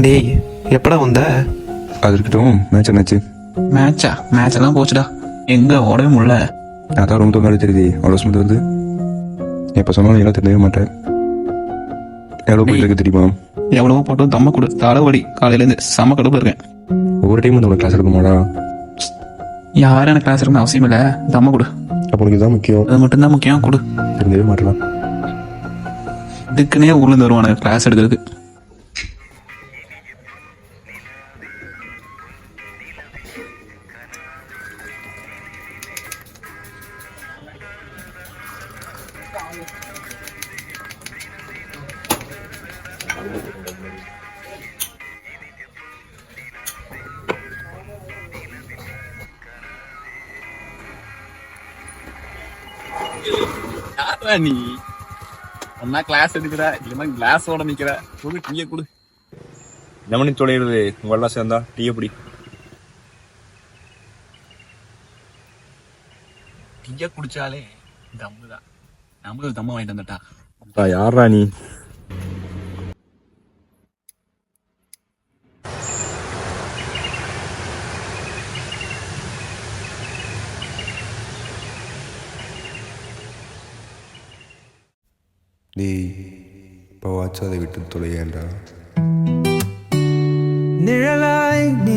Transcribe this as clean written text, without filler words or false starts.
டேய், எப்படா வந்த? அது இருக்கட்டும், மேட்ச் என்னாச்சு? மேட்ச் எல்லாம் போச்சுடா. எங்க ஓடவே முடியல. அதான் ரொம்ப தூரம் தெரியுது, அவ்வளோ ஸ்மூத் வருது. எப்போ சொன்னாலும் எல்லாம் தெரியவே மாட்டேன். எவ்வளோ போயிட்டு இருக்கு தெரியுமா? எவ்வளவோ போட்டு தம்ம கொடு, தலைவலி காலையிலேருந்து செம கடுப்பு இருக்கேன். ஒவ்வொரு டைம் வந்து கிளாஸ் இருக்குமாடா? யாரும் எனக்கு கிளாஸ் இருக்கணும் அவசியம் இல்லை, தம்ம கொடு. அப்போ உனக்கு இதுதான் முக்கியம். அது மட்டும்தான் முக்கியம், கொடு. தெரிஞ்சவே மாட்டலாம். இதுக்குன்னே ஊர்லேருந்து வருவானு கிளாஸ் எடுக்கிறதுக்கு. நீ ஒன்னா கிளாஸ் எடுக்கிற இல்லைன்னா கிளாஸோட நிக்கிற. கொடு டீயை கொடு. நம்மனி தொலைகிறது உங்களெல்லாம் சேர்ந்தா டீயை பிடி. டீயை குடிச்சாலே தம்மு தான். நமக்கு தம்ம வாங்கிட்டு வந்துட்டா. யாரா நீ? டேய், இப்போ வாட்ச் அதை விட்டு தொலையேண்டா. நிழலாய் நீ